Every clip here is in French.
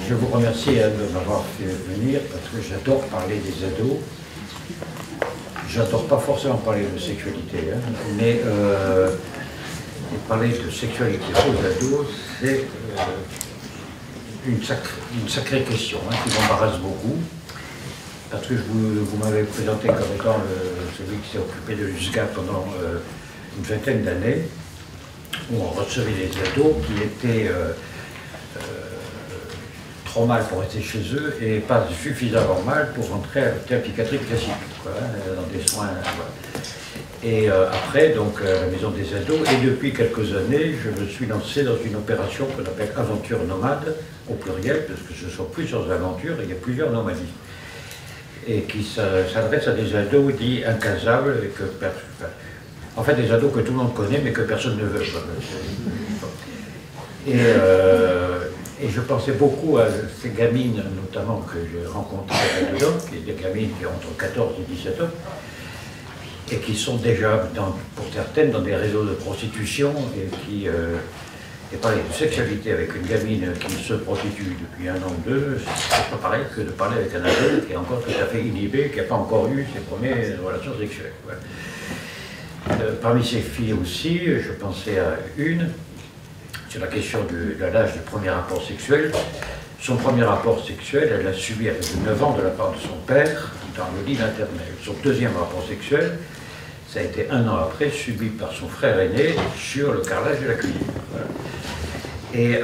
Je vous remercie de m'avoir fait venir parce que j'adore parler des ados. J'adore pas forcément parler de sexualité, hein, mais parler de sexualité aux ados, c'est une sacrée question hein, qui m'embarrasse beaucoup. Parce que vous m'avez présenté comme étant celui qui s'est occupé de l'USGA pendant une vingtaine d'années, où on recevait des ados qui étaient trop mal pour rester chez eux et pas suffisamment mal pour rentrer à l'hôpital psychiatrique classique, quoi, dans des soins. Voilà. Et après, donc, la maison des ados, et depuis quelques années, je me suis lancé dans une opération qu'on appelle aventure nomade, au pluriel, parce que ce sont plusieurs aventures, et il y a plusieurs nomadies, et qui s'adresse à des ados dits incasables, et que, en fait, des ados que tout le monde connaît, mais que personne ne veut. Et je pensais beaucoup à ces gamines, notamment, que j'ai rencontrées là-dedans, qui sont des gamines qui ont entre 14 et 17 ans, et qui sont déjà, pour certaines, dans des réseaux de prostitution, et qui... et parler de sexualité avec une gamine qui se prostitue depuis 1 an ou 2, c'est pas pareil que de parler avec un ado qui est encore tout à fait inhibé, qui n'a pas encore eu ses premières relations sexuelles. Voilà. Parmi ces filles aussi, je pensais à une, sur la question de l'âge du premier rapport sexuel. Son premier rapport sexuel, elle l'a subi avec 9 ans de la part de son père, dans le lit maternel. Son deuxième rapport sexuel, ça a été 1 an après, subi par son frère aîné sur le carrelage de la cuisine. Voilà. Et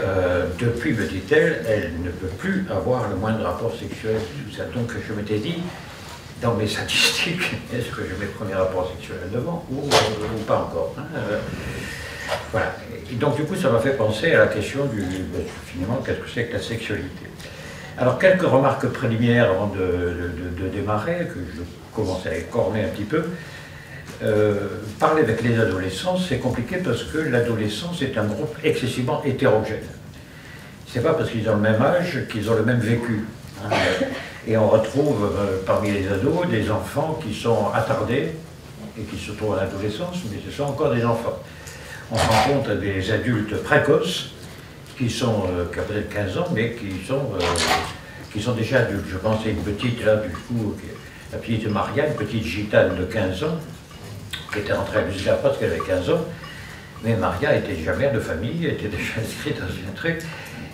depuis, me dit-elle, elle ne peut plus avoir le moindre rapport sexuel. Tout ça. Donc je m'étais dit, dans mes statistiques, est-ce que j'ai mes premiers rapports sexuels à 9 ans ou pas encore hein, voilà. Et donc du coup, ça m'a fait penser à la question du, finalement, qu'est-ce que c'est que la sexualité. Alors, quelques remarques préliminaires avant de démarrer, que je commence à écorner un petit peu. Parler avec les adolescents, c'est compliqué parce que l'adolescence est un groupe excessivement hétérogène. C'est pas parce qu'ils ont le même âge qu'ils ont le même vécu. Hein. Et on retrouve parmi les ados des enfants qui sont attardés et qui se trouvent à l'adolescence, mais ce sont encore des enfants. On rencontre des adultes précoces qui ont peut-être 15 ans, mais qui sont déjà adultes. Je pense à une petite, là, du coup, la petite Maria, une petite gitane de 15 ans, qui était rentrée à l'USGA parce qu'elle avait 15 ans, mais Maria était déjà mère de famille, était déjà inscrite dans un truc,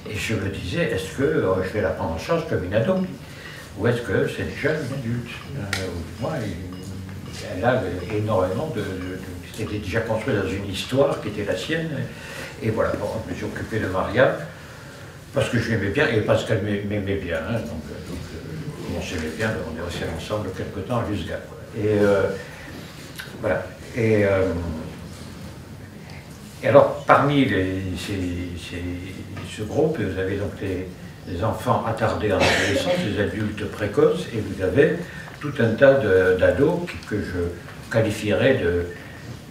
et je me disais, est-ce que je vais la prendre en charge comme une ado, ou est-ce que c'est déjà une adulte moi, elle a énormément c'était déjà construit dans une histoire qui était la sienne, et voilà, bon, je me suis occupé de Maria, parce que je l'aimais bien, et parce qu'elle m'aimait bien, hein, donc on s'aimait bien, on est restés ensemble quelque temps à l'USGA. Et voilà. Et alors, parmi ce groupe, vous avez donc les enfants attardés en adolescence, les adultes précoces, et vous avez tout un tas d'ados que je qualifierais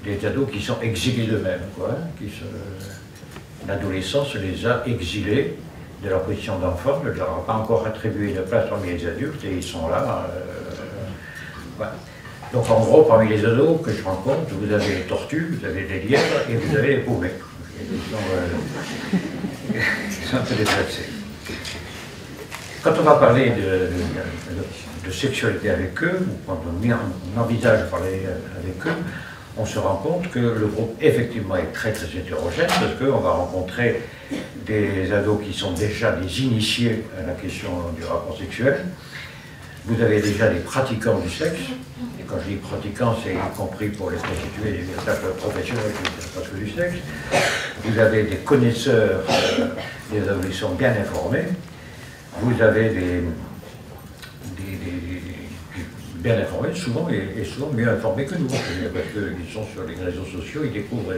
des ados qui sont exilés d'eux-mêmes, quoi. L'adolescence les a exilés de leur position d'enfant, ne leur a pas encore attribué de place parmi les adultes, et ils sont là. Voilà. Donc en gros, parmi les ados que je rencontre, vous avez les tortues, vous avez les lièvres et vous avez les poumets. Ils sont un peu déplacés. Quand on va parler de sexualité avec eux, ou quand on envisage de parler avec eux, on se rend compte que le groupe effectivement est très très hétérogène, parce qu'on va rencontrer des ados qui sont déjà des initiés à la question du rapport sexuel. Vous avez déjà des pratiquants du sexe, et quand je dis pratiquants, c'est y compris pour les prostituées, les véritables professionnels, parce que du sexe. Vous avez des connaisseurs, des adolescents bien informés. Vous avez des bien informés, souvent, et souvent mieux informés que nous, parce qu'ils sont sur les réseaux sociaux, ils découvrent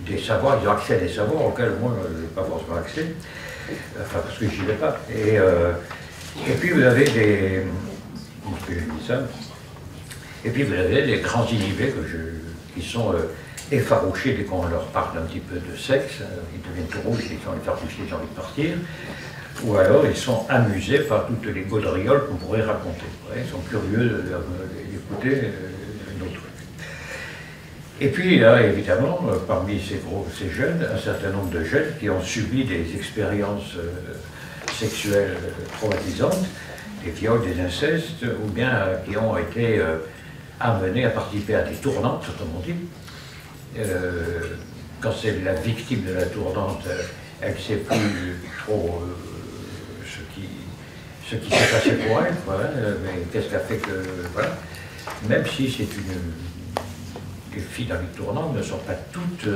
des savoirs, ils ont accès à des savoirs auxquels moi, je n'ai pas forcément accès, enfin, parce que je n'y vais pas. Et puis vous avez vous avez des grands inhibés qui sont effarouchés dès qu'on leur parle un petit peu de sexe, ils deviennent tout rouges, ils sont effarouchés, ils ont envie de partir, ou alors ils sont amusés par toutes les gaudrioles qu'on pourrait raconter. Ils sont curieux d'écouter nos trucs. Et puis là, évidemment, parmi ces jeunes, un certain nombre de jeunes qui ont subi des expériences sexuelles traumatisantes, des viols, des incestes, ou bien qui ont été amenés à participer à des tournantes, comme on dit. Quand c'est la victime de la tournante, elle ne sait plus trop ce qui s'est passé pour elle, voilà, mais qu'est-ce qui a fait que... Voilà. Même si c'est les filles dans les tournantes ne sont pas toutes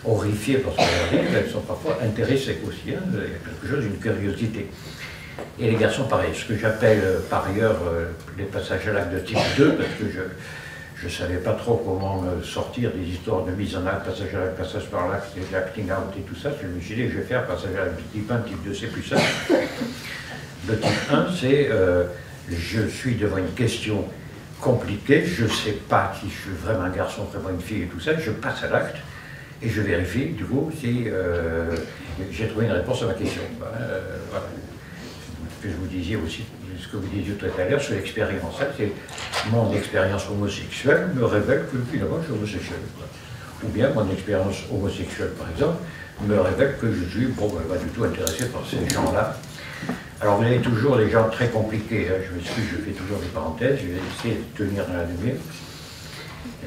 horrifiées par ce qu'elles arrivent, elles sont parfois intéressées aussi, hein, il y a quelque chose, une curiosité. Et les garçons, pareil, ce que j'appelle par ailleurs les passages à l'acte de type 2, parce que je ne savais pas trop comment sortir des histoires de mise en acte, passage à l'acte, passage par l'acte, acting out et tout ça. Je me suis dit, je vais faire passage à l'acte de type 1, type 2, c'est plus simple. Le type 1, c'est je suis devant une question compliquée, je ne sais pas si je suis vraiment un garçon, vraiment une fille et tout ça, je passe à l'acte et je vérifie, du coup, si j'ai trouvé une réponse à ma question. Voilà. Ce que je vous disais aussi, ce que vous disiez tout à l'heure sur l'expérience, c'est mon expérience homosexuelle me révèle que finalement je suis homosexuel. Ou bien mon expérience homosexuelle, par exemple, me révèle que je suis pas du tout intéressé par ces gens-là. Alors vous avez toujours des gens très compliqués, hein. Je m'excuse, je fais toujours des parenthèses, je vais essayer de tenir dans la lumière.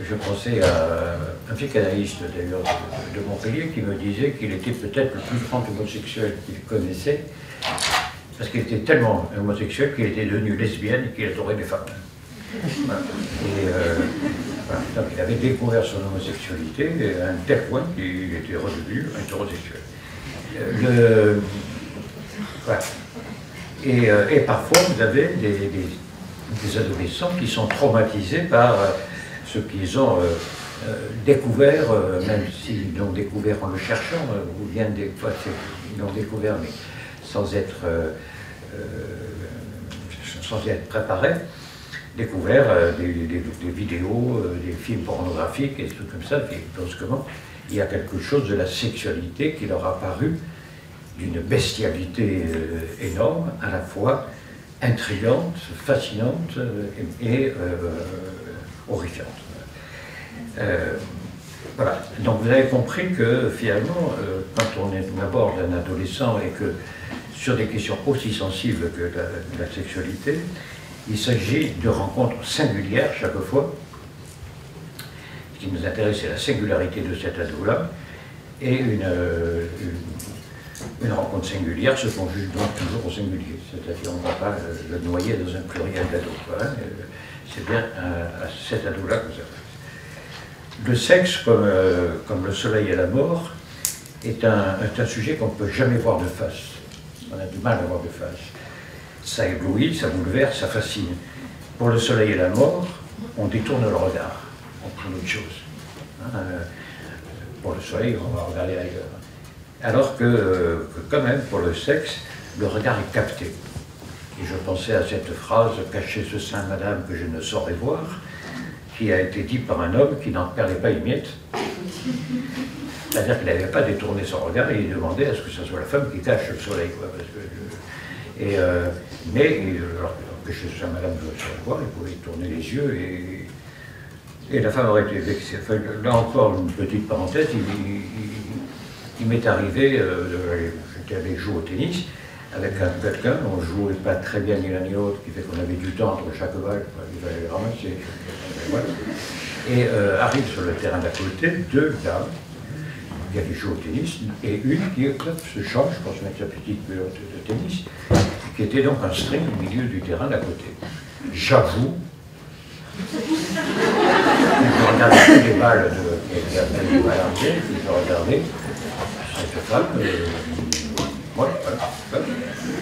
Je pensais à un psychanalyste d'ailleurs de Montpellier qui me disait qu'il était peut-être le plus grand homosexuel qu'il connaissait, parce qu'il était tellement homosexuel qu'il était devenu lesbienne et qu'il adorait les femmes. Voilà. Et voilà. Donc il avait découvert son homosexualité à un tel point qu'il était redevenu hétérosexuel. Voilà. Et parfois, vous avez des adolescents qui sont traumatisés par ce qu'ils ont découvert, même s'ils l'ont découvert en le cherchant, ou bien des fois ils l'ont découvert, mais sans être préparés, découvert des vidéos, des films pornographiques et des trucs comme ça, et brusquement, il y a quelque chose de la sexualité qui leur a paru d'une bestialité énorme, à la fois intrigante, fascinante et horrifiante. Voilà. Donc vous avez compris que finalement, quand on aborde un adolescent et que sur des questions aussi sensibles que la sexualité, il s'agit de rencontres singulières chaque fois. Ce qui nous intéresse, c'est la singularité de cet ado-là, et une rencontre singulière se conjugue donc toujours au singulier, c'est-à-dire on ne va pas le noyer dans un pluriel d'ados. Voilà. C'est bien à cet ado-là que ça fait. Le sexe, comme le soleil et la mort, est un sujet qu'on ne peut jamais voir de face. On a du mal à voir de face. Ça éblouit, ça bouleverse, ça fascine. Pour le soleil et la mort, on détourne le regard, on prend autre chose. Pour le soleil, on va regarder ailleurs. Alors que quand même, pour le sexe, le regard est capté. Et je pensais à cette phrase « Cachez ce sein, madame, que je ne saurais voir », qui a été dit par un homme qui n'en perdait pas une miette. C'est-à-dire qu'il n'avait pas détourné son regard et il demandait à ce que ce soit la femme qui cache le soleil. Quoi, parce que mais alors que chez ce sein, madame, je ne saurais voir, il pouvait tourner les yeux et la femme aurait été vexée. Enfin, là encore, une petite parenthèse, il m'est arrivé, j'étais allé jouer au tennis avec quelqu'un, on ne jouait pas très bien ni l'un ni l'autre, qui fait qu'on avait du temps entre chaque balle, il fallait les ramasser. Voilà. Et arrive sur le terrain d'à côté deux dames qui avaient joué au tennis, et une qui se change pour se mettre sa petite pelote de tennis, qui était donc un string au milieu du terrain d'à côté. J'avoue, je regardais toutes les balles de Valentin, je regardais cette femme, voilà.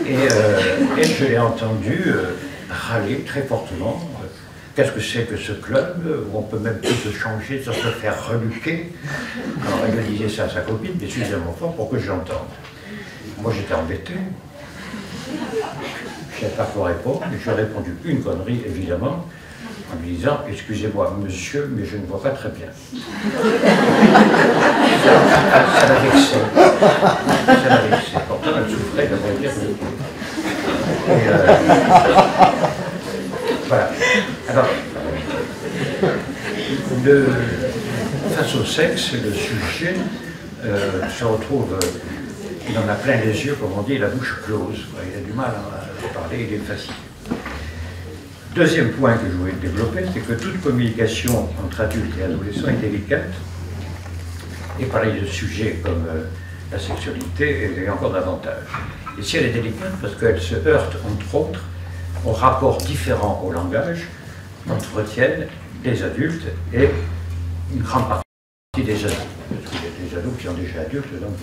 Et je l'ai entendu râler très fortement. Qu'est-ce que c'est que ce club où on peut même plus se changer sans se faire reluquer? Alors elle disait ça à sa copine, mais suffisamment fort pour que je l'entende. Moi j'étais embêté. Je ne savais pas quoi répondre, mais j'ai répondu une connerie, évidemment, en lui disant « Excusez-moi, monsieur, mais je ne vois pas très bien. » Ça l'a vexé. Ça l'a vexé. Pourtant, elle souffrait d'avoir été reluquée. Voilà. Alors, face au sexe, le sujet se retrouve il en a plein les yeux, comme on dit, la bouche close. Il a du mal à parler, il est facile. Deuxième point que je voulais développer, c'est que toute communication entre adultes et adolescents est délicate. Et parler de sujets comme la sexualité est encore davantage. Ici, elle est délicate parce qu'elle se heurte, entre autres, aux rapports différents au langage qu'entretiennent les adultes et une grande partie des ados. Parce qu'il y a des ados qui sont déjà adultes, donc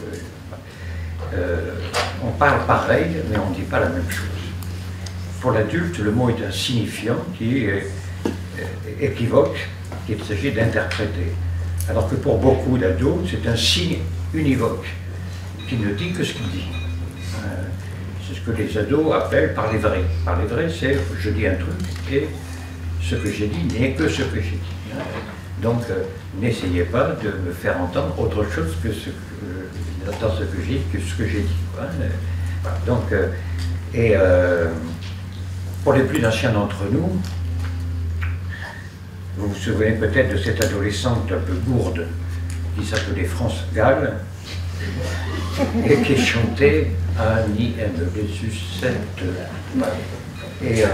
on parle pareil, mais on ne dit pas la même chose. Pour l'adulte, le mot est un signifiant qui est équivoque, qu'il s'agit d'interpréter. Alors que pour beaucoup d'ados, c'est un signe univoque, qui ne dit que ce qu'il dit. C'est ce que les ados appellent parler vrai. Parler vrai, c'est je dis un truc et ce que j'ai dit n'est que ce que j'ai dit. Donc, n'essayez pas de me faire entendre autre chose que ce que, dans ce que j'ai dit, que ce que j'ai dit. Voilà. Donc, pour les plus anciens d'entre nous, vous vous souvenez peut-être de cette adolescente un peu gourde qui s'appelait France Gall et qui chantait Annie aime les sucettes. Et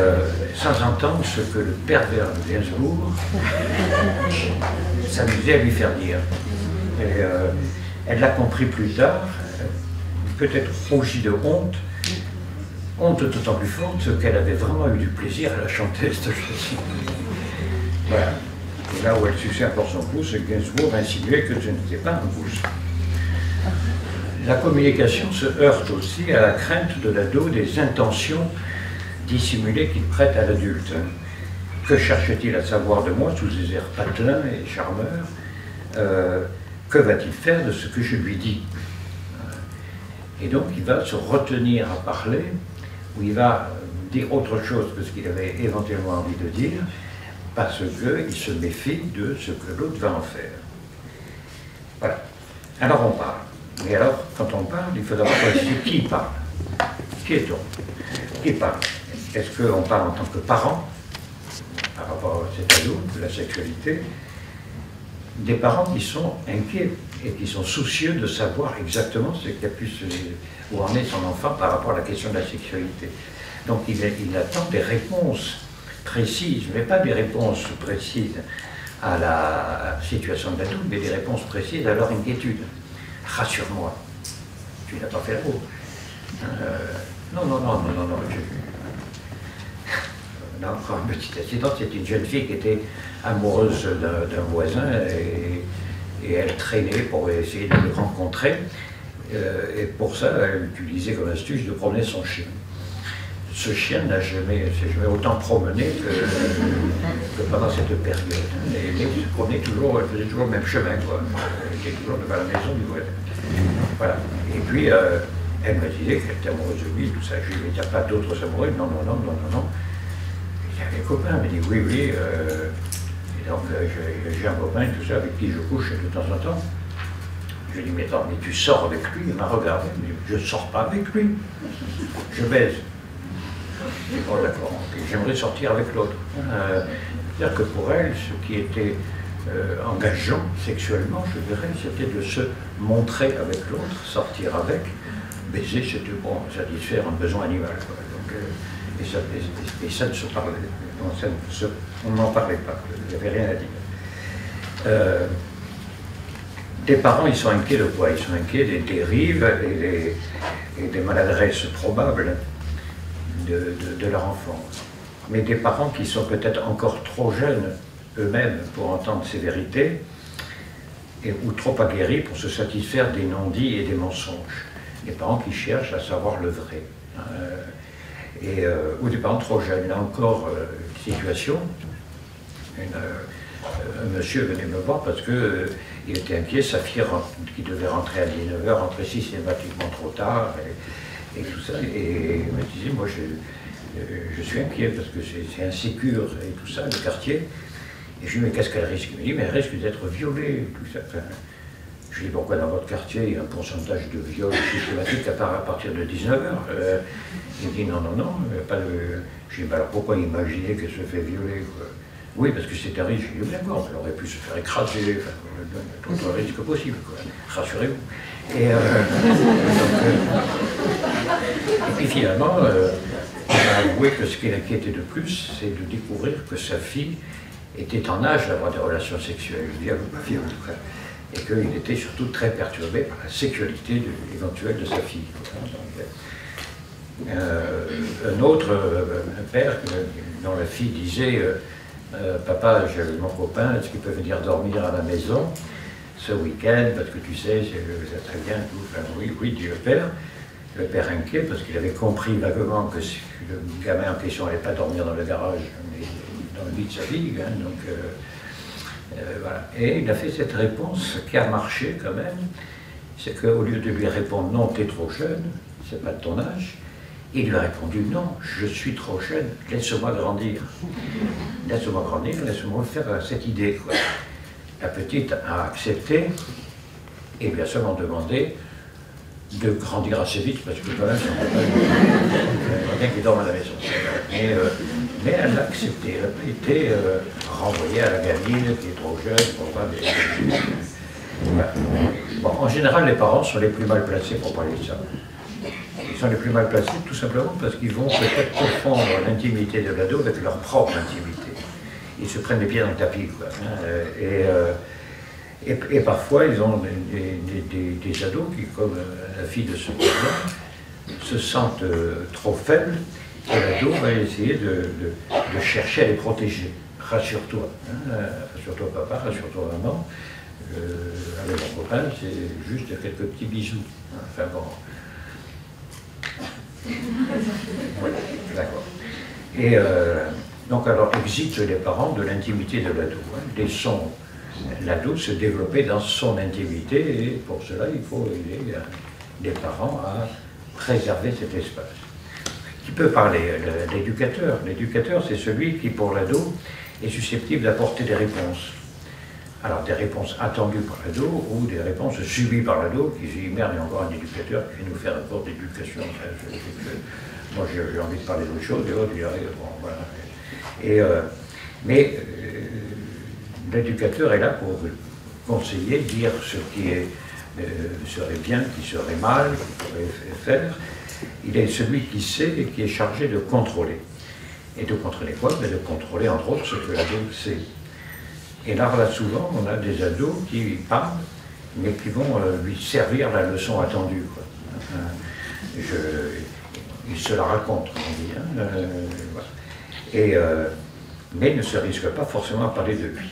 sans entendre ce que le pervers de Gainsbourg s'amusait à lui faire dire. Et elle l'a compris plus tard, peut-être rougie de honte d'autant plus forte qu'elle avait vraiment eu du plaisir à la chanter, cette chanson. Voilà. Et là où elle suçait encore son pouce, Gainsbourg insinuait que ce n'était pas un pouce. La communication se heurte aussi à la crainte de l'ado des intentions dissimulées qu'il prête à l'adulte. Que cherche-t-il à savoir de moi sous des airs patelins et charmeurs? Que va-t-il faire de ce que je lui dis? Et donc il va se retenir à parler, ou il va dire autre chose que ce qu'il avait éventuellement envie de dire, parce qu'il se méfie de ce que l'autre va en faire. Voilà. Alors on parle. Mais alors, quand on parle, il faut d'abord préciser qui parle. Qui est-on? Qui parle? Est-ce qu'on parle en tant que parent, par rapport à cet ado, de la sexualité? Des parents qui sont inquiets et qui sont soucieux de savoir exactement ce qui a pu où en est son enfant par rapport à la question de la sexualité. Donc il attend des réponses précises, mais pas des réponses précises à la situation de l'adulte, mais des réponses précises à leur inquiétude. Rassure-moi, tu n'as pas fait la roue. Non. Là, encore un petit incident, c'est une jeune fille qui était amoureuse d'un voisin et elle traînait pour essayer de le rencontrer. Et pour ça, elle utilisait comme astuce de promener son chien. Ce chien s'est jamais autant promené que pendant cette période. Et il se promenait toujours, elle faisait toujours le même chemin, quoi. Elle était toujours devant la maison du voisin. Voilà. Et puis, elle me disait qu'elle était amoureuse de lui, tout ça. Je lui ai dit, il n'y a pas d'autres amoureux? Non. Il y a des copains, elle m'a dit, oui. Et donc, j'ai un copain, tout ça, avec qui je couche de temps en temps. Je lui ai dit, mais attends, mais tu sors avec lui? Il m'a regardé, il m'a dit, je ne sors pas avec lui, je baise. Je dis, bon, d'accord, j'aimerais sortir avec l'autre. C'est-à-dire que pour elle, ce qui était engageant sexuellement, je dirais, c'était de se montrer avec l'autre, sortir avec, baiser, c'était bon, satisfaire un besoin animal. Donc, et ça ne se parlait, on n'en parlait pas, il n'y avait rien à dire. Les parents, ils sont inquiets de quoi? Ils sont inquiets des dérives et des maladresses probables de leur enfant. Mais des parents qui sont peut-être encore trop jeunes eux-mêmes pour entendre ces vérités, ou trop aguerris pour se satisfaire des non-dits et des mensonges. Des parents qui cherchent à savoir le vrai. Ou des parents trop jeunes. Là encore, situation, un monsieur venait me voir parce qu'il était inquiet, sa fille qui devait rentrer à 19h, rentrait systématiquement trop tard, et tout ça, et il me disait, moi je suis inquiet parce que c'est insécure et tout ça, le quartier. Et je lui dis, mais qu'est-ce qu'elle risque? Il me dit, mais elle risque d'être violée, tout ça. Enfin, je lui dis, pourquoi dans votre quartier il y a un pourcentage de viol systématique à partir de 19h? Il me dit, non, pas de... Je lui dis, alors pourquoi imaginer qu'elle se fait violer, quoi? Oui, parce que c'était riche. Je lui dis, d'accord, elle aurait pu se faire écraser, enfin, tout le risque possible, quoi. Rassurez-vous. Et puis finalement, il a avoué que ce qui l'inquiétait le plus, c'est de découvrir que sa fille était en âge d'avoir des relations sexuelles, je dis à ma fille en tout cas, et qu'il était surtout très perturbé par la sexualité éventuelle de sa fille. Un autre père dont la fille disait papa, j'ai mon copain, est-ce qu'il peut venir dormir à la maison ce week-end, parce que tu sais, c'est très bien, tout. Enfin, oui, oui, dit le père inquiet, parce qu'il avait compris vaguement que le gamin en question n'allait pas dormir dans le garage, mais dans le lit de sa fille, hein, donc voilà. Et il a fait cette réponse qui a marché quand même, c'est qu'au lieu de lui répondre non, t'es trop jeune, c'est pas de ton âge, il lui a répondu non, je suis trop jeune, laisse-moi grandir. Laisse-moi grandir, laisse-moi faire cette idée, quoi. La petite a accepté et lui a seulement demandé de grandir assez vite, parce que quand même, c'est bien qu'il dorme à la maison. Mais elle l'a accepté, elle n'a pas été renvoyée à la gamine qui est trop jeune pour pas des... Voilà. Bon, en général, les parents sont les plus mal placés pour parler de ça. Ils sont les plus mal placés tout simplement parce qu'ils vont peut-être confondre l'intimité de l'ado avec leur propre intimité. Ils se prennent les pieds dans le tapis, quoi. Et parfois, ils ont des ados qui, comme la fille de ce père-là, se sentent trop faibles, et l'ado va essayer de chercher à les protéger. Rassure-toi, hein, rassure-toi papa, rassure-toi maman, avec mon copain, c'est juste quelques petits bisous. Enfin bon. Oui, d'accord. Et donc alors exit les parents de l'intimité de l'ado. Hein. Laissons l'ado se développer dans son intimité et pour cela il faut aider les parents à préserver cet espace. Qui peut parler? L'éducateur. L'éducateur, c'est celui qui pour l'ado est susceptible d'apporter des réponses. Alors des réponses attendues par l'ado ou des réponses subies par l'ado qui dit merde, il y a encore un éducateur qui vient nous faire un cours d'éducation. Moi j'ai envie de parler d'autre chose et l'autre il arrive, bon voilà. Mais l'éducateur est là pour conseiller, dire ce qui serait bien, qui serait mal, qu'il faudrait faire. Il est celui qui sait et qui est chargé de contrôler. Et de contrôler quoi? De contrôler entre autres ce que l'ado sait. Et là souvent on a des ados qui parlent, mais qui vont lui servir la leçon attendue, quoi. Il se la raconte, on dit. Hein, voilà. Mais ne se risque pas forcément à parler de lui.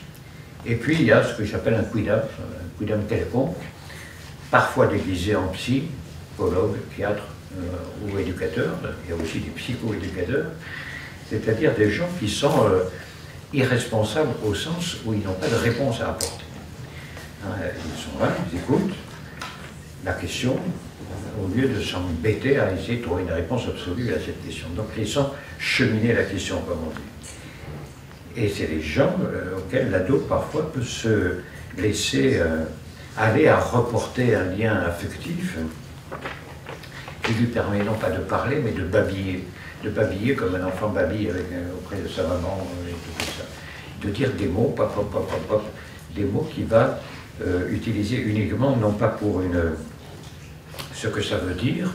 Et puis il y a ce que j'appelle un quidam quelconque, parfois déguisé en psychologue, psychiatre ou éducateur. Il y a aussi des psycho-éducateurs, c'est-à-dire des gens qui sont irresponsables au sens où ils n'ont pas de réponse à apporter. Ils sont là, ils écoutent la question, au lieu de s'embêter à essayer de trouver une réponse absolue à cette question. Donc ils sont cheminer la question, comme on dit. Et c'est les gens auxquels l'ado parfois peut se laisser aller à reporter un lien affectif qui lui permet non pas de parler, mais de babiller comme un enfant babille auprès de sa maman et tout ça. De dire des mots, pop, pop, pop, pop, pop, des mots qu'il va utiliser uniquement, non pas pour ce que ça veut dire,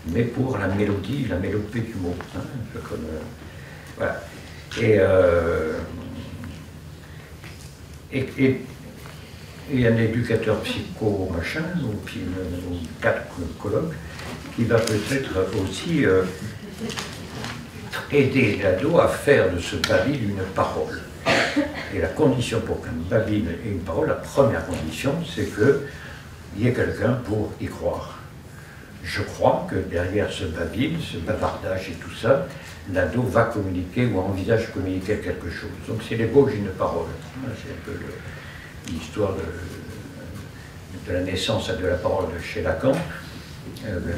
mais pour la mélodie du mot. Hein, voilà. Et un éducateur psycho-machin, ou psychologue, qui va peut-être aussi aider l'ado à faire de ce babil une parole. Et la condition pour qu'un babil ait une parole, la première condition, c'est qu'il y ait quelqu'un pour y croire. Je crois que derrière ce babil, ce bavardage et tout ça, l'ado va communiquer ou envisage communiquer quelque chose. Donc c'est l'ébauche d'une parole. C'est un peu l'histoire de la naissance de la parole chez Lacan,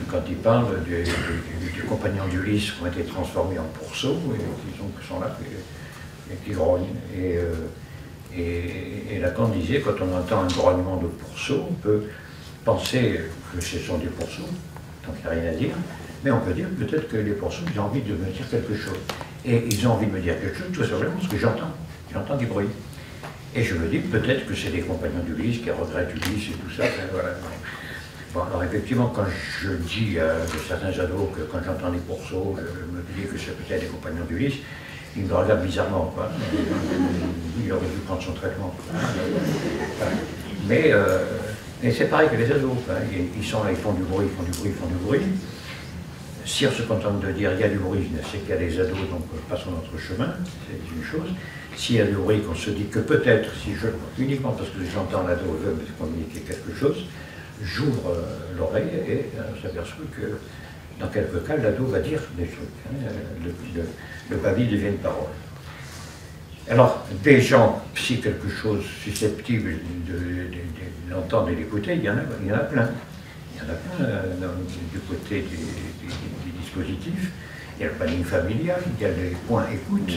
quand il parle du compagnon d'Ulysse qui ont été transformés en pourceaux et qui sont là et qui grognent. Et Lacan disait, quand on entend un grognement de pourceaux, on peut penser que ce sont des pourceaux, donc il n'y a rien à dire, mais on peut dire peut-être que les pourceaux, ils ont envie de me dire quelque chose. Et ils ont envie de me dire quelque chose tout simplement parce que j'entends du bruit. Et je me dis peut-être que c'est des compagnons d'Ulysse qui regrettent Ulysse et tout ça. Voilà. Bon, alors effectivement, quand je dis à certains ados que quand j'entends les pourceaux, je me dis que c'est peut-être des compagnons d'Ulysse, ils me regardent bizarrement, quoi. Il aurait dû prendre son traitement. Mais c'est pareil que les ados, quoi. Ils sont là, ils font du bruit, ils font du bruit, ils font du bruit. Si on se contente de dire il y a du bruit, c'est qu'il y a des ados, donc passons notre chemin, c'est une chose. S'il y a du bruit, qu'on se dit que peut-être, si je, uniquement parce que j'entends l'ado veut me communiquer quelque chose, j'ouvre l'oreille et on s'aperçoit que dans quelques cas, l'ado va dire des trucs. Hein, le babil devient une parole. Alors, des gens, si quelque chose susceptible de l'entendre et d'écouter, il y en a plein. Il y en a plein du côté des dispositifs. Il y a le planning familial, il y a les points écoute.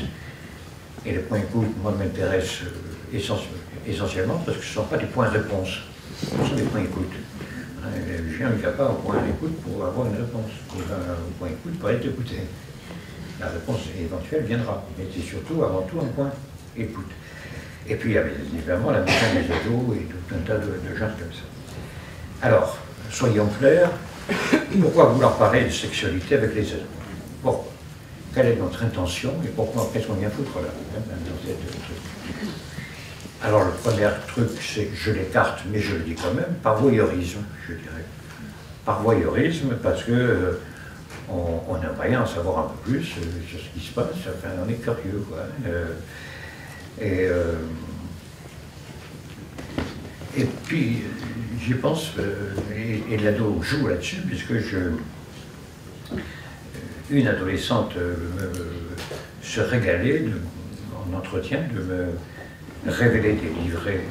Et les points écoute, moi, m'intéressent essentiellement parce que ce ne sont pas des points réponse, ce sont des points écoute. Le chien ne va pas au point écoute pour avoir une réponse. Il va au point écoute pour être écouté. La réponse éventuelle viendra, mais c'est surtout, avant tout, un point écoute. Et puis, il y a évidemment la mission des ados et tout un tas de gens comme ça. Alors, soyons clairs, pourquoi vouloir parler de sexualité avec les ados? Bon, quelle est notre intention et pourquoi, qu'est-ce qu'on vient foutre là, dans cette truc? Alors, le premier truc, c'est que je l'écarte, mais je le dis quand même, par voyeurisme, je dirais. Par voyeurisme, parce que on aimerait bien en savoir un peu plus sur ce qui se passe, enfin, on est curieux, quoi. Et puis, j'y pense, et l'ado joue là-dessus, puisque une adolescente se régalait en entretien de me révéler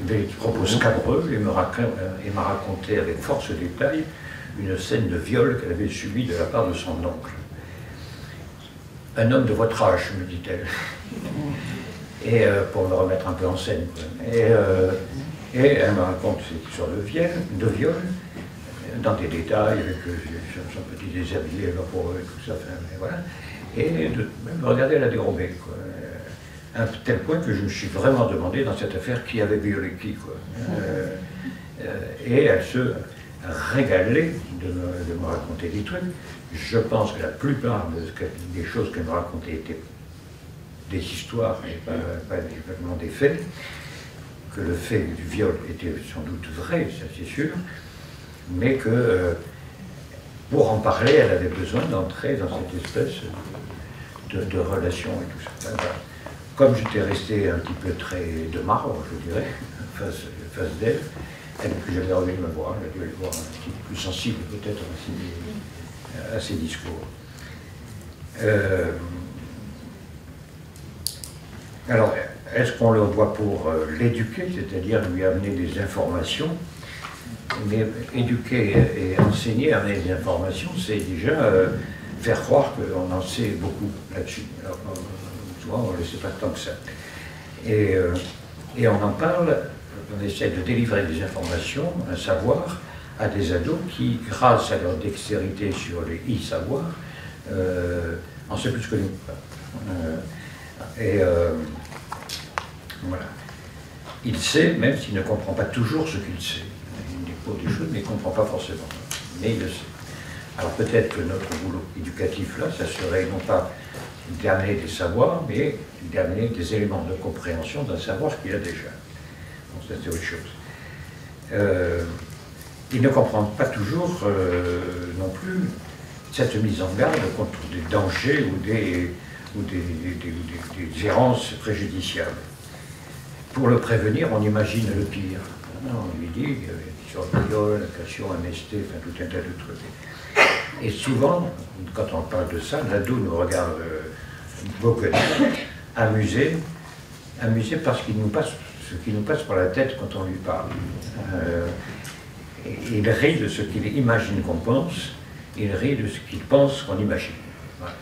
des propos scabreux et m'a raconté avec force détail une scène de viol qu'elle avait subie de la part de son oncle. Un homme de votre âge, me dit-elle. Et pour me remettre un peu en scène. Et elle me raconte cette histoire de viol, dans des détails, avec son petit déshabillé, vaporeux et tout ça, et voilà. Et de me regarder à la dérobée, quoi. À un tel point que je me suis vraiment demandé dans cette affaire qui avait violé qui, quoi. Et elle se régalait de me raconter des trucs. Je pense que la plupart des choses qu'elle me racontait étaient des histoires et pas vraiment des faits, que le fait du viol était sans doute vrai, ça c'est sûr, mais que pour en parler, elle avait besoin d'entrer dans cette espèce de relation et tout ça. Ben, comme j'étais resté un petit peu très de marbre, je dirais, face d'elle, j'avais envie de me voir, elle a dû aller voir un petit peu plus sensible peut-être à ses discours. Alors, est-ce qu'on le voit pour l'éduquer, c'est-à-dire lui amener des informations? Mais éduquer et enseigner, amener des informations, c'est déjà faire croire qu'on en sait beaucoup là-dessus. Alors, souvent, on ne le sait pas tant que ça. Et on en parle, on essaie de délivrer des informations, un savoir, à des ados qui, grâce à leur dextérité sur les e-savoirs, en savent plus que nous. Voilà. Il sait, même s'il ne comprend pas toujours ce qu'il sait. Il dépose des choses, mais il ne comprend pas forcément. Mais il le sait. Alors peut-être que notre boulot éducatif, là, ça serait non pas d'amener des savoirs, mais d'amener des éléments de compréhension d'un savoir qu'il a déjà. Donc ça, c'est autre chose. Il ne comprend pas toujours non plus cette mise en garde contre des dangers ou des errances préjudiciables. Pour le prévenir, on imagine le pire. On lui dit, sur le viol, l'agression, MST, enfin tout un tas de trucs. Et souvent, quand on parle de ça, l'ado nous regarde beaucoup amusé parce qu'il nous passe ce qui nous passe par la tête quand on lui parle. Il rit de ce qu'il imagine qu'on pense, il rit de ce qu'il pense qu'on imagine. Voilà.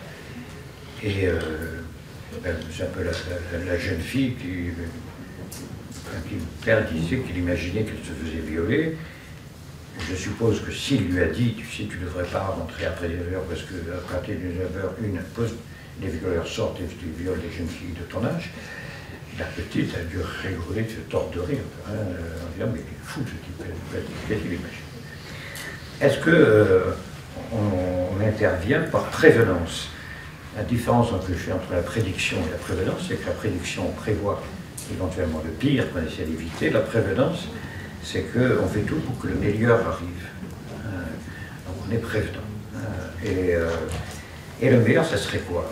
Et c'est un peu la jeune fille qui le père disait qu'il imaginait qu'elle se faisait violer. Je suppose que s'il lui a dit, tu sais, tu ne devrais pas rentrer après 9h parce qu'à partir de 9h, les violeurs sortent et tu violes des jeunes filles de ton âge. La petite a dû rigoler, se tordre de rire, en disant, mais il est fou ce type, qu'est-ce qu'il imagine? est-ce que on intervient par prévenance? La différence que je fais entre la prédiction et la prévenance, c'est que la prédiction prévoit éventuellement le pire qu'on essaie d'éviter. La prévenance, c'est qu'on fait tout pour que le meilleur arrive. Donc on est prévenant. Et le meilleur, ça serait quoi?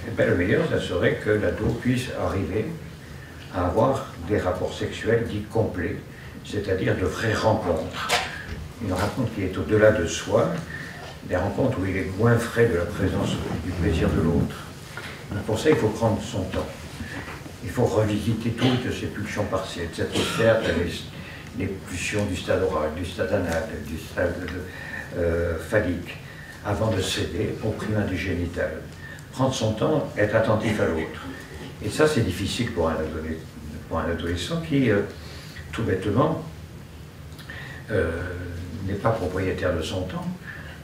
Eh bien, le meilleur, ça serait que l'ado puisse arriver à avoir des rapports sexuels dits complets, c'est-à-dire de vraies rencontres. Une rencontre qui est au-delà de soi, des rencontres où il est moins frais de la présence du plaisir de l'autre. Pour ça, il faut prendre son temps. Il faut revisiter toutes ces pulsions partielles, satisfaire les pulsions du stade oral, du stade anal, du stade phallique, avant de céder au climat du génital. Prendre son temps, être attentif à l'autre. Et ça, c'est difficile pour un adolescent qui, tout bêtement, n'est pas propriétaire de son temps.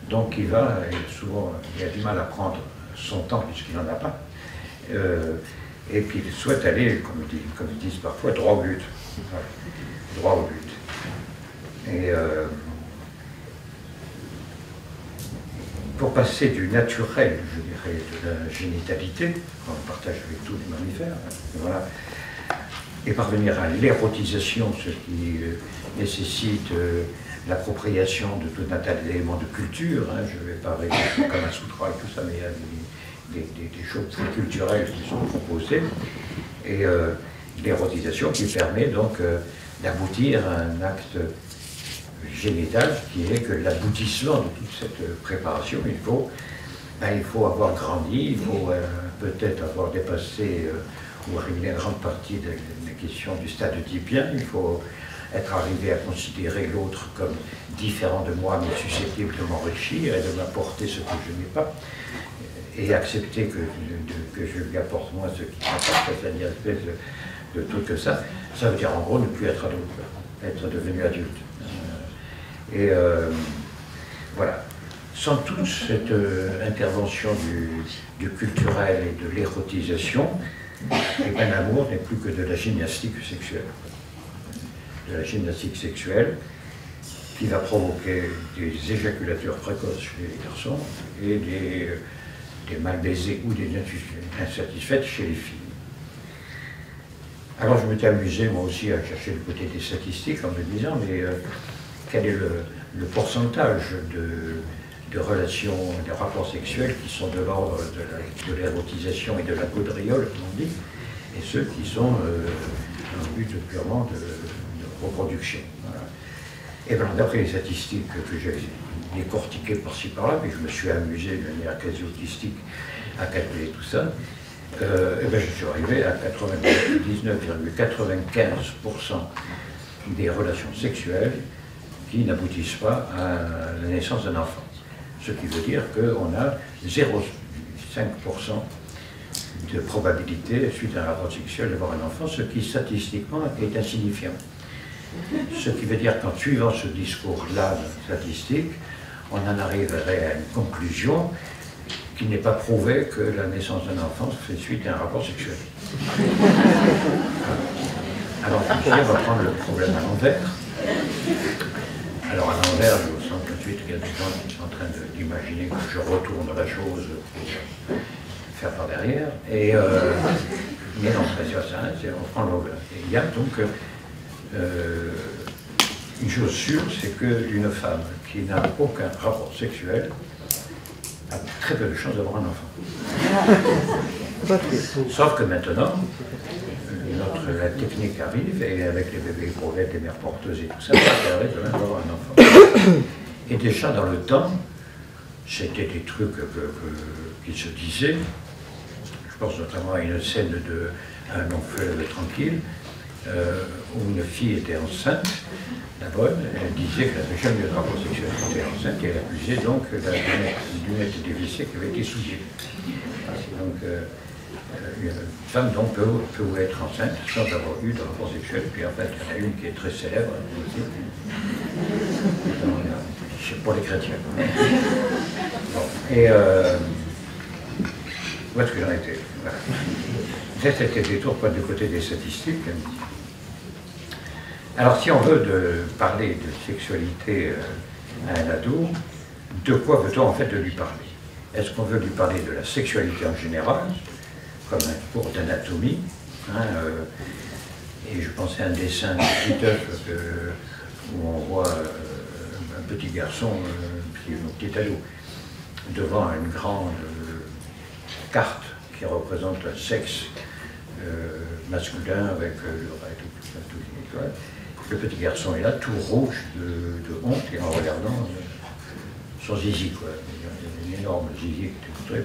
Donc il a du mal à prendre son temps puisqu'il n'en a pas. Et puis il souhaite aller, comme ils disent parfois, droit au but. Voilà. Droit au but. Et pour passer du naturel, je dirais, de la génitalité, qu'on partage avec tous les mammifères, voilà, et parvenir à l'érotisation, ce qui nécessite l'appropriation de tout un tas d'éléments de culture, je ne vais pas arriver comme un Sutra et tout ça, mais il y a des choses très culturelles qui sont proposées, et l'érotisation qui permet donc d'aboutir à un acte génital qui est que l'aboutissement de toute cette préparation, il faut avoir grandi, il faut peut-être avoir dépassé ou arrivé à une grande partie de la question du stade oedipien, il faut être arrivé à considérer l'autre comme différent de moi, mais susceptible de m'enrichir et de m'apporter ce que je n'ai pas, et accepter que je lui apporte moi ce qui m'apporte, c'est-à-dire une espèce de tout que ça veut dire en gros ne plus être ado, être devenu adulte. Et voilà. Sans toute cette intervention du culturel et de l'érotisation, et bien l'amour n'est plus que de la gymnastique sexuelle. De la gymnastique sexuelle qui va provoquer des éjaculateurs précoces chez les garçons et des mal baisés ou des insatisfaites chez les filles. Alors je m'étais amusé moi aussi à chercher le côté des statistiques en me disant mais quel est le pourcentage de relations, de rapports sexuels qui sont de l'ordre de l'érotisation et de la gaudriole, comme on dit, et ceux qui sont en but purement de reproduction. Voilà. Et bien, d'après les statistiques que j'ai décortiquées par-ci par-là, puis je me suis amusé de manière quasi autistique à calculer tout ça, et bien, je suis arrivé à 99,95% des relations sexuelles qui n'aboutissent pas à la naissance d'un enfant. Ce qui veut dire qu'on a 0,5% de probabilité, suite à un rapport sexuel, d'avoir un enfant, ce qui statistiquement est insignifiant. Ce qui veut dire qu'en suivant ce discours-là statistique, on en arriverait à une conclusion qui n'est pas prouvé que la naissance d'un enfant se fait suite à un rapport sexuel. Alors, on va prendre le problème à l'envers. Alors, à l'envers, je sens tout de suite qu'il y a des gens qui sont en train d'imaginer que je retourne la chose pour faire par derrière. Et, mais non, c'est ça, on prend l'envers. Il y a donc une chose sûre, c'est qu'une femme qui n'a aucun rapport sexuel a très peu de chances d'avoir un enfant. Sauf que maintenant, la technique arrive, et avec les bébés éprouvettes, les mères porteuses et tout ça, ça permet de même avoir un enfant. Et déjà dans le temps, c'était des trucs qui se disaient. Je pense notamment à une scène de Un long fleuve tranquille, où une fille était enceinte, la bonne, elle disait qu'elle n'avait jamais eu de rapport sexuel quand elle était enceinte, et elle accusait donc la lunette dévissée qui avait été souillée. Donc, une femme donc peut être enceinte sans avoir eu de rapport sexuel, puis en fait, il y en a une qui est très célèbre aussi, c'est pour les chrétiens. Bon, et où est-ce que j'en étais? Voilà. C'était des tours pas du côté des statistiques. Alors si on veut parler de sexualité à un ado, de quoi veut-on en fait de lui parler? Est-ce qu'on veut lui parler de la sexualité en général, comme un cours d'anatomie, hein, et je pensais à un dessin de Titeuf où on voit un petit garçon, un petit ado, devant une grande carte qui représente un sexe masculin avec le petit garçon est là, tout rouge de honte et en regardant son zizi, quoi. Il y a une énorme zizi qui est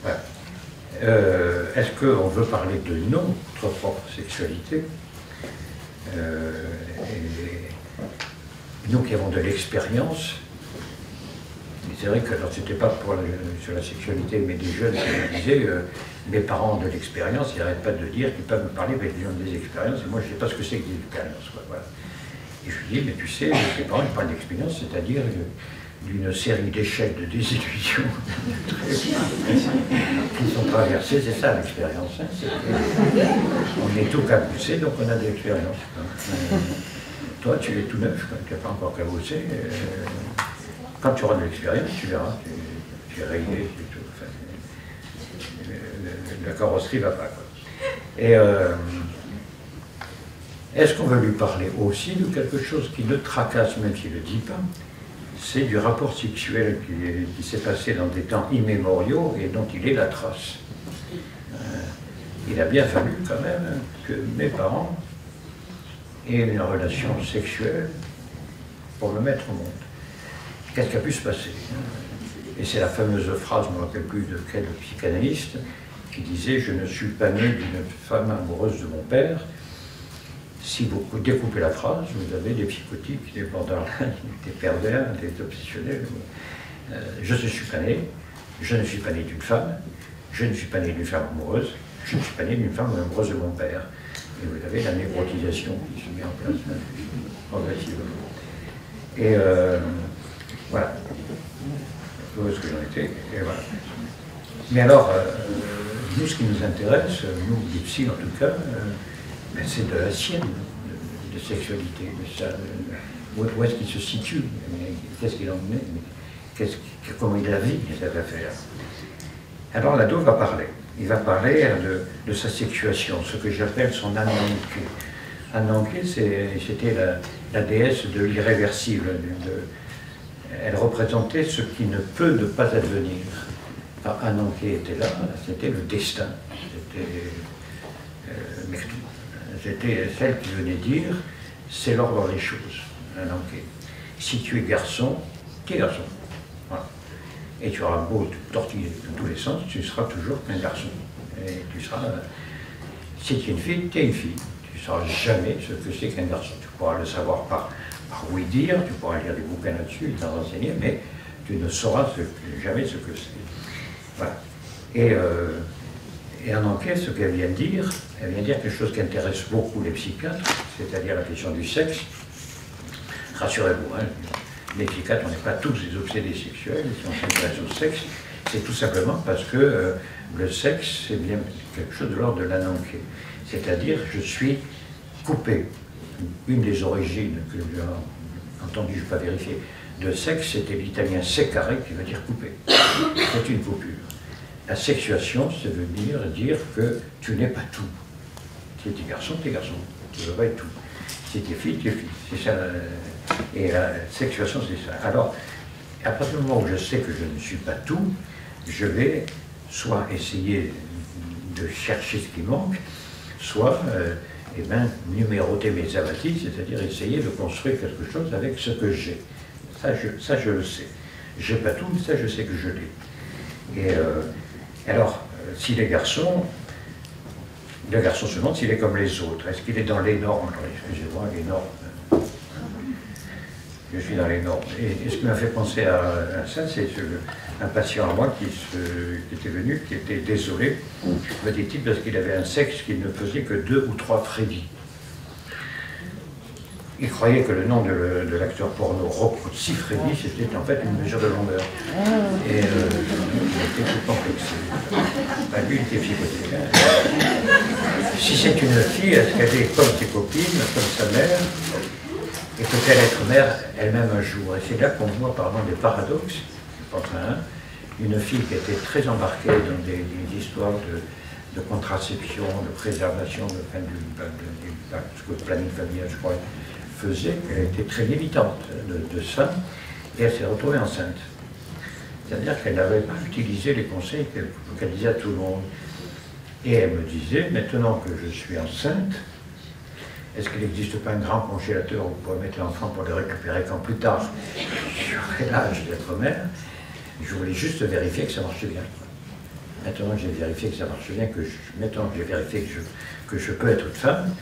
voilà. Est-ce qu'on veut parler de notre propre sexualité et nous qui avons de l'expérience? C'est vrai que c'était pas sur la sexualité, mais des jeunes qui me disaient, mes parents ont de l'expérience, ils n'arrêtent pas de dire qu'ils peuvent me parler, mais ils ont des expériences, et moi je ne sais pas ce que c'est que des expériences. Voilà. Et je lui dis, mais tu sais, tes parents ils parlent d'expérience, c'est-à-dire d'une série d'échecs, de désillusions qui sont traversés, c'est ça l'expérience. Hein, on est tout cabossé, donc on a de l'expérience. Toi, tu es tout neuf, tu n'as pas encore cabossé. Quand tu auras de l'expérience, tu verras, tu es rayé, tout. Enfin, la carrosserie ne va pas. Quoi. Et est-ce qu'on veut lui parler aussi de quelque chose qui le tracasse, même s'il ne le dit pas? C'est du rapport sexuel qui s'est passé dans des temps immémoriaux et dont il est la trace. Il a bien fallu quand même que mes parents aient une relation sexuelle pour me mettre au monde. Qu'est-ce qui a pu se passer? Et c'est la fameuse phrase, je ne me rappelle plus de quel psychanalyste, qui disait « Je ne suis pas né d'une femme amoureuse de mon père ». Si vous découpez la phrase, vous avez des psychotiques, des borderline, des pervers, des obsessionnels. Je ne suis pas né, je ne suis pas né d'une femme, je ne suis pas né d'une femme amoureuse, je ne suis pas né d'une femme amoureuse de mon père. Et vous avez la névrotisation qui se met en place progressivement. Et voilà. Où est-ce que j'en étais? Et voilà. Mais alors, nous, ce qui nous intéresse, nous, les psy en tout cas, c'est de la sienne, de sexualité. Où est-ce qu'il se situe? Qu'est-ce qu'il en est? Comment il la vit, cette affaire? Alors l'ado va parler. Il va parler de sa sexuation, ce que j'appelle son Ananké. Ananké, c'était la déesse de l'irréversible. Elle représentait ce qui ne peut ne pas advenir. Ananké était là, c'était le destin. C'était celle qui venait dire, c'est l'ordre des choses. Ananké. Si tu es garçon, tu es garçon. Voilà. Et tu auras beau te tortiller dans tous les sens, tu seras toujours qu'un garçon. Et tu seras, si tu es une fille, tu es une fille. Tu ne sauras jamais ce que c'est qu'un garçon. Tu pourras le savoir par oui dire, tu pourras lire des bouquins là-dessus, t'en renseigner, mais tu ne sauras jamais ce que c'est. Voilà. Et en enquête, ce qu'elle vient de dire, elle vient dire quelque chose qui intéresse beaucoup les psychiatres, c'est-à-dire la question du sexe. Rassurez-vous, hein, les psychiatres, on n'est pas tous des obsédés sexuels, si on s'intéresse au sexe, c'est tout simplement parce que le sexe, c'est bien quelque chose de l'ordre de l'ananké. C'est-à-dire, je suis coupé. Une des origines que j'ai entendu, je ne vais pas vérifier, de sexe, c'était l'italien secare, qui veut dire couper. C'est une coupure. La sexuation, c'est venir dire que tu n'es pas tout. Si tu es garçon, tu es garçon. Tu ne veux pas être tout. Si tu es fille, tu es fille. C'est ça. Et la sexuation, c'est ça. Alors, à partir du moment où je sais que je ne suis pas tout, je vais soit essayer de chercher ce qui manque, soit numéroter mes abatis, c'est-à-dire essayer de construire quelque chose avec ce que j'ai. Ça, je le sais. Je n'ai pas tout, mais ça, je sais que je l'ai. Et alors, s'il est garçon, le garçon se demande s'il est comme les autres. Est-ce qu'il est dans les normes? Excusez-moi, les normes. Je suis dans les normes. Et ce qui m'a fait penser à ça, c'est un patient à moi qui était venu, qui était désolé, me dit-il, parce qu'il avait un sexe qui ne faisait que 2 ou 3 Freddy. Il croyait que le nom de l'acteur porno Rocco Siffredi, c'était en fait une mesure de longueur. Et il était tout complexé. Ben, lui, il était psychotique. Hein. Si c'est une fille, est-ce qu'elle est comme ses copines, comme sa mère? Et peut-elle être mère elle-même un jour? Et c'est là qu'on voit apparemment des paradoxes. Une fille qui était très embarquée dans des histoires de contraception, de préservation, ce que le planning familial, je crois, faisait, elle était très militante de ça, et elle s'est retrouvée enceinte. C'est-à-dire qu'elle n'avait pas utilisé les conseils qu'elle disait à tout le monde. Et elle me disait, maintenant que je suis enceinte, est-ce qu'il n'existe pas un grand congélateur où vous pouvez mettre l'enfant pour le récupérer quand plus tard j'aurai l'âge d'être mère? Je voulais juste vérifier que ça marchait bien. Maintenant que j'ai vérifié que ça marche bien, maintenant que j'ai vérifié que je peux être une femme,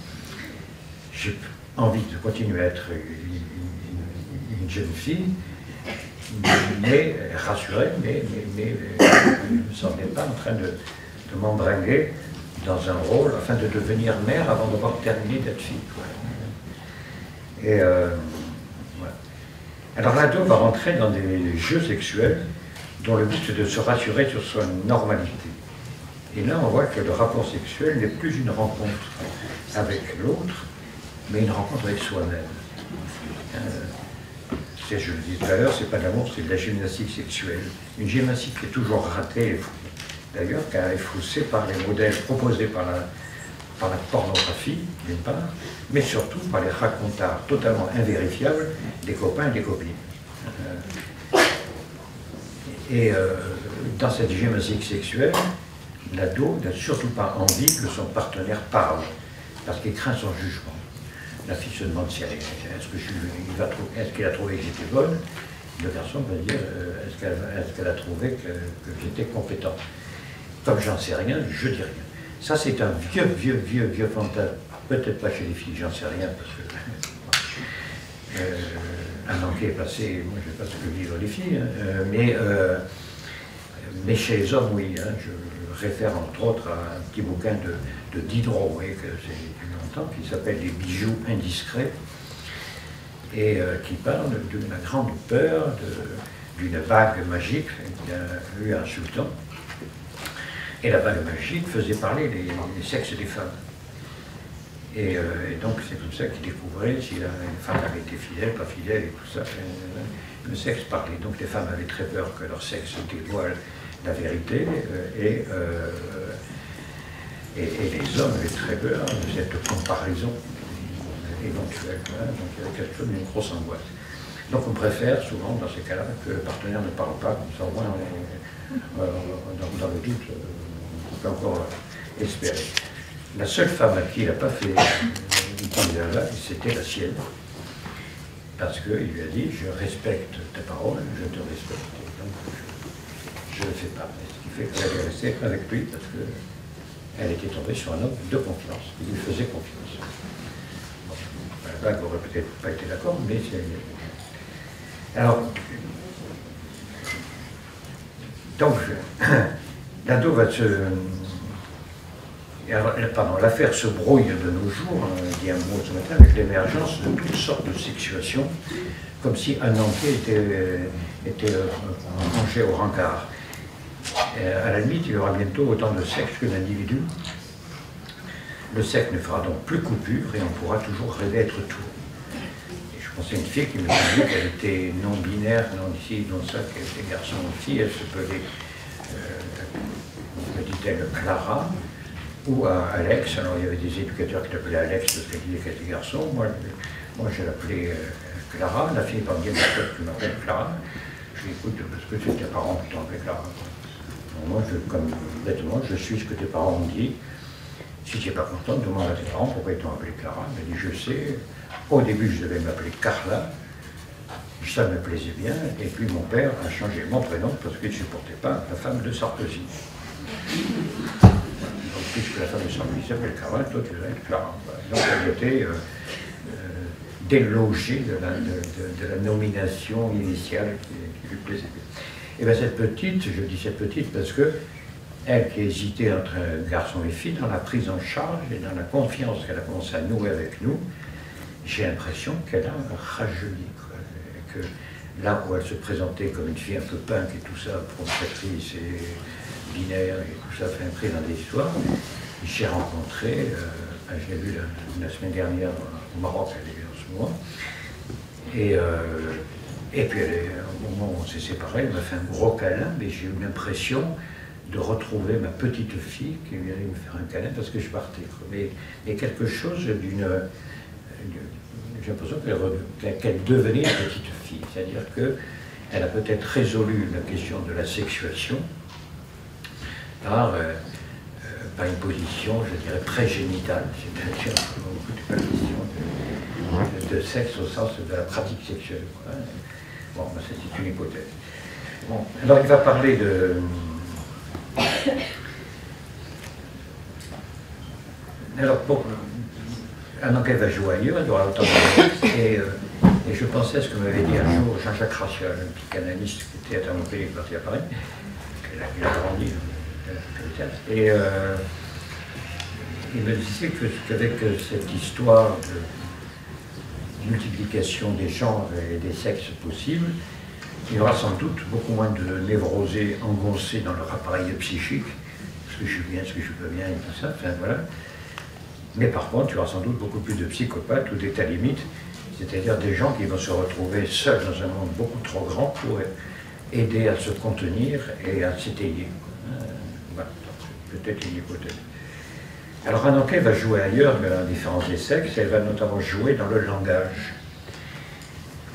j'ai envie de continuer à être une jeune fille, mais rassurée, mais je ne me sentais pas en train de m'embringuer dans un rôle afin de devenir mère avant d'avoir terminé d'être fille. Et voilà. Alors l'ado va rentrer dans des jeux sexuels dont le but est de se rassurer sur son normalité. Et là, on voit que le rapport sexuel n'est plus une rencontre avec l'autre, mais une rencontre avec soi-même. Je le disais tout à l'heure, c'est pas de l'amour, c'est de la gymnastique sexuelle. Une gymnastique qui est toujours ratée, d'ailleurs, car elle est faussée par les modèles proposés par la pornographie, d'une part, mais surtout par les racontards totalement invérifiables des copains et des copines. Dans cette gymnastique sexuelle, l'ado n'a surtout pas envie que son partenaire parle, parce qu'il craint son jugement. La fille se demande si est-ce qu'il a trouvé que j'étais bonne. Le garçon va dire est-ce qu'elle a trouvé que j'étais compétent. Comme j'en sais rien, je dis rien. Ça, c'est un vieux fantasme. Peut-être pas chez les filles, j'en sais rien, parce que un an qui est passé, moi je ne sais pas ce que vivent les filles, mais chez les hommes, oui. Je réfère entre autres à un petit bouquin de Diderot, que c'est depuis longtemps, qui s'appelle Les bijoux indiscrets, et qui parle de la grande peur d'une bague magique qu'il a eu un sultan. Et la bague magique faisait parler les sexes des femmes. Et donc c'est comme ça qu'il découvrait si une femme avait été fidèle, pas fidèle et tout ça. Le sexe parlait. Donc les femmes avaient très peur que leur sexe dévoile la vérité et les hommes avaient très peur de cette comparaison éventuelle. Donc il y avait quelque chose d'une grosse angoisse. Donc on préfère souvent dans ces cas-là que le partenaire ne parle pas, comme ça au moins dans le doute on peut encore espérer. La seule femme à qui il n'a pas fait là, c'était la sienne. Parce qu'il lui a dit, je respecte ta parole, je te respecte. Donc je ne le fais pas. Ce qui fait qu'elle est restée avec lui parce qu'elle était tombée sur un homme de confiance. Il lui faisait confiance. Bon, la bague n'aurait peut-être pas été d'accord, mais c'est... Alors, donc, l'ado va se... L'affaire se brouille de nos jours, dit un mot ce matin, avec l'émergence de toutes sortes de situations, comme si un entier était rangé au rencard. À la limite, il y aura bientôt autant de sexes que d'individus. Le sexe ne fera donc plus coupure et on pourra toujours rêver être tout. Et je pensais à une fille qui me disait qu'elle était non-binaire, non ici, non ça, qu'elle était garçon ou fille, elle s'appelait, me dit-elle, Clara, ou à Alex. Alors il y avait des éducateurs qui l'appelaient Alex parce qu'elle disait qu'elle était garçon. Moi je l'appelais Clara. La fille parmi les qui m'appelle Clara. Je lui dis écoute, parce que c'est tes parents qui t'ont appelé Clara. Donc, moi, comme bêtement, je suis ce que tes parents ont dit. Si tu n'es pas content, demande à tes parents pourquoi ils t'ont appelé Clara. Elle dit je sais. Au début, je devais m'appeler Carla. Ça me plaisait bien. Et puis mon père a changé mon prénom parce qu'il ne supportait pas la femme de Sarkozy. Puisque la femme de Sarkozy s'appelle Clara, toi tu vas être Clara. Donc elle était délogée de la nomination initiale qui lui plaisait. Et bien cette petite, je dis cette petite parce que elle qui hésitait entre garçon et fille, dans la prise en charge et dans la confiance qu'elle a commencé à nouer avec nous, j'ai l'impression qu'elle a rajeuni. Que là où elle se présentait comme une fille un peu punk et tout ça, provocatrice et binaire et tout ça, fait pris dans des histoires, j'ai rencontré, je l'ai vu la semaine dernière au Maroc, elle est en ce moment, Et puis, au moment où on s'est séparés, elle m'a fait un gros câlin, mais j'ai eu l'impression de retrouver ma petite fille qui venait me faire un câlin parce que je partais. Mais quelque chose d'une... J'ai l'impression qu'elle devenait une petite fille. C'est-à-dire qu'elle a peut-être résolu la question de la sexuation par une position, je dirais, pré-génitale. C'est-à-dire pas question de sexe au sens de la pratique sexuelle. Bon, c'est une hypothèse. Bon, alors il va parler de... Alors, bon, Ananke va jouer ailleurs, il aura autant de et je pensais à ce que m'avait dit un jour Jean-Jacques Racial, un psychanalyste qui était à Montpellier, qui est parti à Paris, il a grandi et il me disait qu'avec cette histoire de multiplication des genres et des sexes possibles, il y aura sans doute beaucoup moins de névrosés engoncés dans leur appareil psychique, ce que je suis bien, ce que je suis pas bien et tout ça, enfin voilà. Mais par contre, il y aura sans doute beaucoup plus de psychopathes ou d'états limites, c'est-à-dire des gens qui vont se retrouver seuls dans un monde beaucoup trop grand pour aider à se contenir et à s'étayer. Voilà, peut-être une hypothèse. Alors Ananke va jouer ailleurs dans la différence des sexes, elle va notamment jouer dans le langage.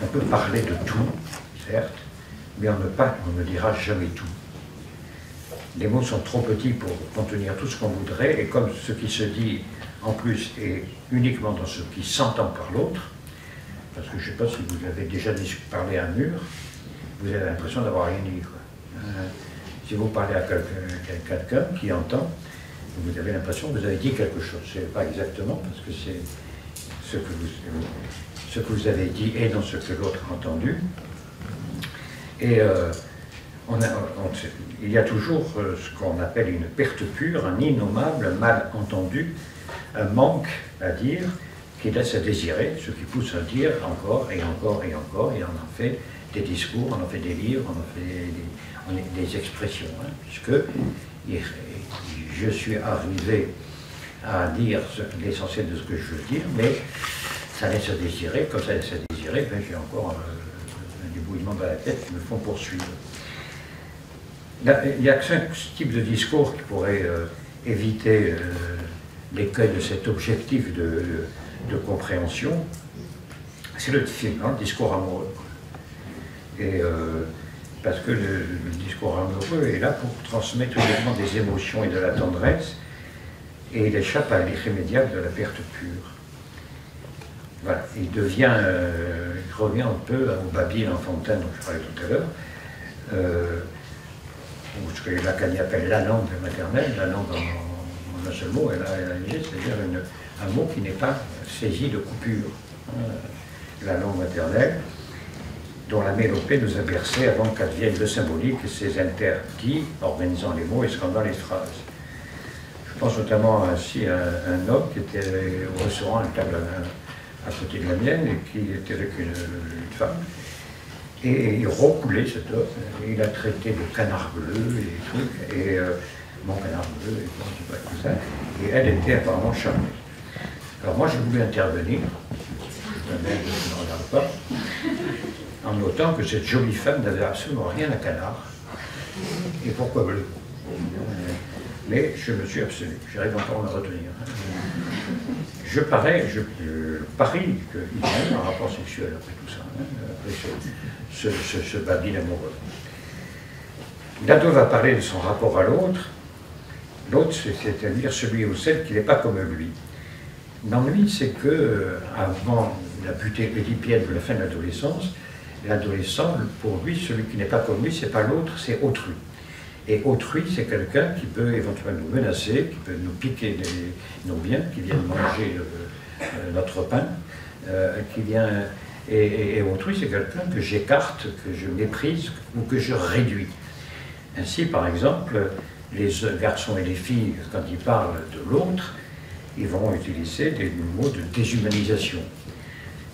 On peut parler de tout, certes, mais on ne dira jamais tout. Les mots sont trop petits pour contenir tout ce qu'on voudrait, et comme ce qui se dit en plus est uniquement dans ce qui s'entend par l'autre, parce que je ne sais pas si vous avez déjà parlé à un mur, vous avez l'impression d'avoir rien dit. Si vous parlez à quelqu'un qui entend, vous avez l'impression que vous avez dit quelque chose. Ce n'est pas exactement, parce que c'est ce que vous avez dit et dans ce que l'autre a entendu. Et il y a toujours ce qu'on appelle une perte pure, un innommable mal entendu, un manque à dire qui laisse à désirer, ce qui pousse à dire encore et encore et encore, et on en fait des discours, on en fait des livres, on en fait des expressions, puisque je suis arrivé à dire l'essentiel de ce que je veux dire, mais ça laisse à désirer, comme ça laisse à désirer, ben j'ai encore un ébouillement dans la tête qui me font poursuivre. Il y a 5 types de discours qui pourraient éviter l'écueil de cet objectif de compréhension. C'est le discours amoureux. Et parce que le discours amoureux est là pour transmettre uniquement des émotions et de la tendresse, et il échappe à l'irrémédiable de la perte pure. Voilà, il revient un peu au babil enfantin dont je parlais tout à l'heure, ou ce que Lacan appelle la langue maternelle, la langue en un seul mot, c'est-à-dire un mot qui n'est pas saisi de coupure. La langue maternelle, dont la mélopée nous a bercés avant qu'advienne le symbolique et ses interdits, organisant les mots et scandant les phrases. Je pense notamment ainsi à un homme qui était au restaurant à une table à côté de la mienne et qui était avec une femme. Et il recoulait cet homme, et il a traité de canard bleu et des trucs, et mon canard bleu, et tout ça, et elle était apparemment charmée. Alors moi j'ai voulu intervenir, je ne regarde pas, en notant que cette jolie femme n'avait absolument rien à canard, et pourquoi bleu. Mais je me suis abstenu, j'arrive encore à me retenir. Je parie qu'il y a un rapport sexuel après tout ça, après ce babil amoureux. Dado va parler de son rapport à l'autre. L'autre, c'est-à-dire celui ou celle qui n'est pas comme lui. L'ennui, c'est que avant la butée édipienne de la fin de l'adolescence, l'adolescent, pour lui, celui qui n'est pas comme lui, c'est pas l'autre, c'est autrui. Et autrui, c'est quelqu'un qui peut éventuellement nous menacer, qui peut nous piquer nos biens, qui vient manger notre pain, qui vient... Et autrui, c'est quelqu'un que j'écarte, que je méprise ou que je réduis. Ainsi, par exemple, les garçons et les filles, quand ils parlent de l'autre, ils vont utiliser des mots de déshumanisation.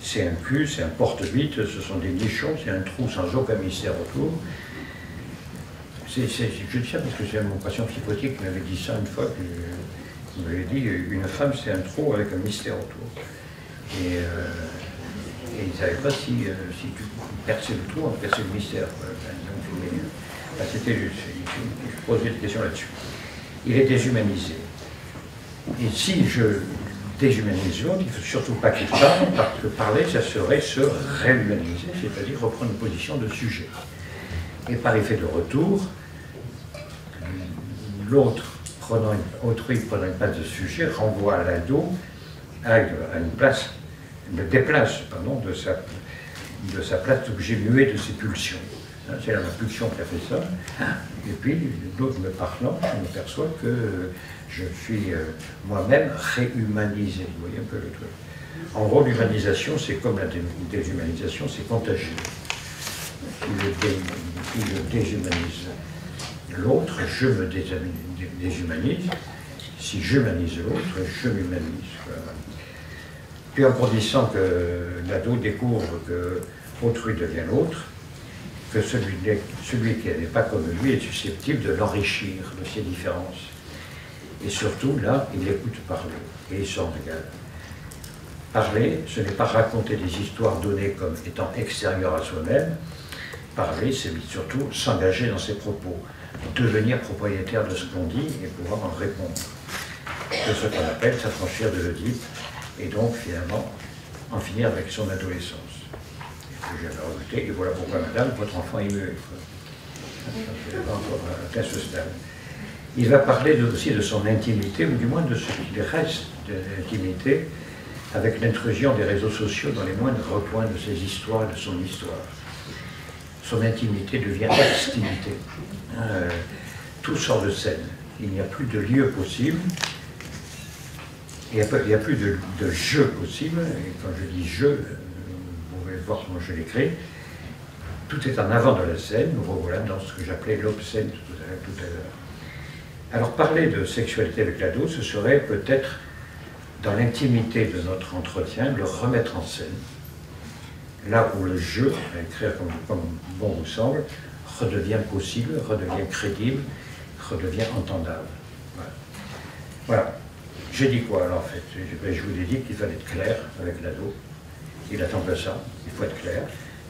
C'est un cul, c'est un porte-bite, ce sont des nichons, c'est un trou sans aucun mystère autour. Je dis ça parce que c'est mon patient psychotique qui m'avait dit ça une fois, il m'avait dit une femme c'est un trou avec un mystère autour. Et et ils ne savaient pas si tu perçais le trou, on perçait le mystère. C'était juste, je posais des questions là-dessus. Il est déshumanisé. Et si je déshumanise l'autre, il ne faut surtout pas qu'il parle, parce que parler, ça serait se réhumaniser, c'est-à-dire reprendre une position de sujet. Et par effet de retour, l'autre, autrui prenant une place de sujet, renvoie à l'ado à une place, me déplace, pardon, de sa place d'objet muet de ses pulsions. C'est la pulsion qui a fait ça. Et puis, l'autre me parlant, je m'aperçois que je suis moi-même réhumanisé. Vous voyez un peu le truc. En gros, l'humanisation, c'est comme la déshumanisation, c'est contagieux. Si je déshumanise l'autre, je me déshumanise. Si j'humanise l'autre, je m'humanise. Voilà. Puis en grandissant que l'ado découvre que autrui devient l'autre, que celui qui n'est pas comme lui est susceptible de l'enrichir de ses différences. Et surtout, là, il écoute parler, et il s'en régale. Parler, ce n'est pas raconter des histoires données comme étant extérieures à soi-même. Parler, c'est surtout s'engager dans ses propos, devenir propriétaire de ce qu'on dit et pouvoir en répondre. C'est ce qu'on appelle s'affranchir de l'Oedipe, et donc, finalement, en finir avec son adolescence. J'avais rajouté, et voilà pourquoi, madame, votre enfant est muet. À ce stade. Il va parler aussi de son intimité, ou du moins de ce qu'il reste de l'intimité, avec l'intrusion des réseaux sociaux dans les moindres recoins de ses histoires et de son histoire. Son intimité devient extimité. Tout sort de scène. Il n'y a plus de lieu possible. Il n'y a plus de jeu possible. Et quand je dis jeu, vous pouvez voir comment je l'écris. Tout est en avant de la scène. Nous revoilà dans ce que j'appelais l'obscène tout à l'heure. Alors parler de sexualité avec l'ado, ce serait peut-être, dans l'intimité de notre entretien, le remettre en scène. Là où le jeu, à écrire comme bon vous semble, redevient possible, redevient crédible, redevient entendable. Voilà. Voilà. J'ai dit quoi alors en fait? Je vous ai dit qu'il fallait être clair avec l'ado. Il attend que ça, il faut être clair.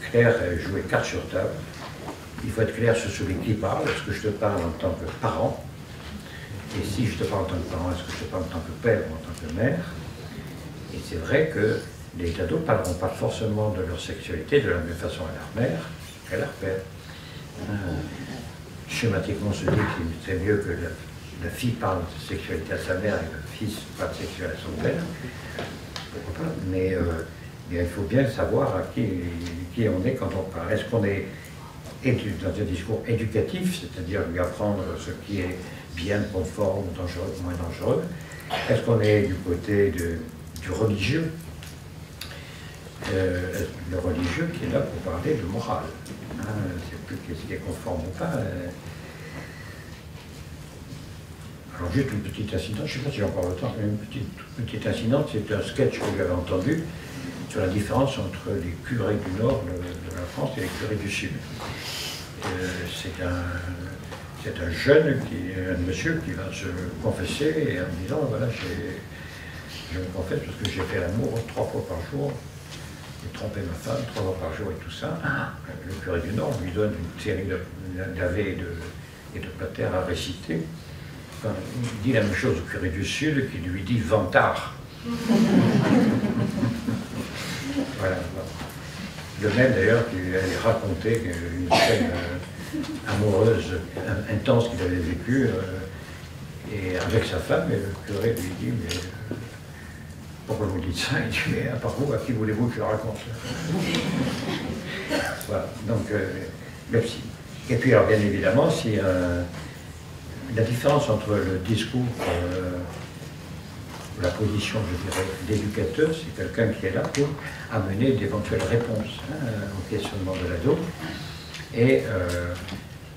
Clair, jouer carte sur table. Il faut être clair sur celui qui parle. Est-ce que je te parle en tant que parent? Et si je te parle en tant que parent, est-ce que je te parle en tant que père ou en tant que mère? Et c'est vrai que les ados ne parleront pas forcément de leur sexualité de la même façon à leur mère qu'à leur père. Schématiquement, on se dit qu'il c'est mieux que la fille parle de sexualité à sa mère et le fils parle de sexualité à son père. Pourquoi pas? Mais il faut bien savoir à qui on est quand on parle. Est-ce qu'on est dans un discours éducatif, c'est-à-dire lui apprendre ce qui est bien, conforme, dangereux, moins dangereux? Est-ce qu'on est du côté du religieux? Le religieux qui est là pour parler de morale. C'est plus qu'est-ce qui est conforme ou pas. Alors juste une petite incidente, je ne sais pas si j'ai encore le temps, mais une petite incidente, c'est un sketch que j'avais entendu sur la différence entre les curés du nord de la France et les curés du sud. C'est un jeune, un monsieur qui va se confesser et en disant, voilà, je me confesse parce que j'ai fait l'amour 3 fois par jour, j'ai trompé ma femme 3 fois par jour et tout ça. Le curé du Nord lui donne une série d'avés et de patères à réciter. Enfin, il dit la même chose au curé du Sud qui lui dit vantard. Voilà. Le même d'ailleurs qui avait raconté une scène amoureuse intense qu'il avait vécue et avec sa femme, et le curé lui dit mais pourquoi vous dites ça? Il dit mais à part vous, à qui voulez-vous que je le raconte? Voilà, donc merci. Et puis alors bien évidemment, si la différence entre le discours la position, je dirais, d'éducateur, c'est quelqu'un qui est là pour amener d'éventuelles réponses au questionnement de l'ado. Et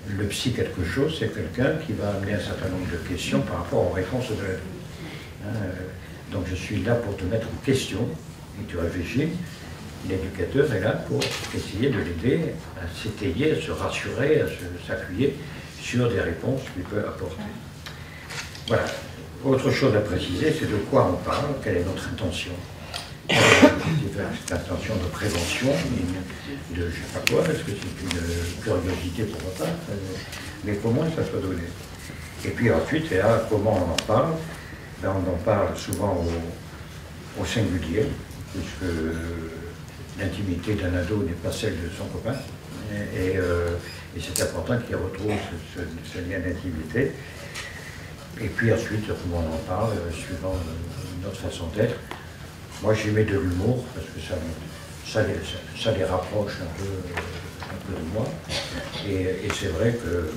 le psy quelque chose, c'est quelqu'un qui va amener un certain nombre de questions par rapport aux réponses de l'ado. Donc je suis là pour te mettre en question, et tu réfléchis. L'éducateur est là pour essayer de l'aider à s'étayer, à se rassurer, à s'appuyer sur des réponses qu'il peut apporter. Voilà. Autre chose à préciser, c'est de quoi on parle, quelle est notre intention. cette intention de prévention, de je ne sais pas quoi, parce que c'est une curiosité pour ma part, mais comment ça soit donné. Et puis ensuite, là, comment on en parle? Ben, on en parle souvent au singulier, puisque l'intimité d'un ado n'est pas celle de son copain, et c'est important qu'il retrouve ce lien d'intimité. Et puis ensuite, comment on en parle, suivant notre façon d'être. Moi, j'y mets de l'humour, parce que ça les rapproche un peu de moi. Et c'est vrai que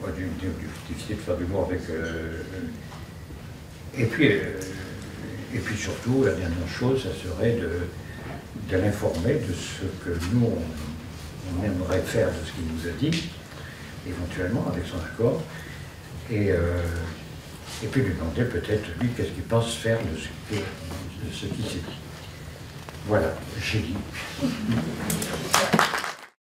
moi, j'ai difficile de faire de l'humour avec... et puis surtout, la dernière chose, ça serait de l'informer de ce que nous, on aimerait faire de ce qu'il nous a dit, éventuellement, avec son accord. Et puis lui demander peut-être, lui, qu'est-ce qu'il pense faire de ce qui s'est dit. Voilà, j'ai dit.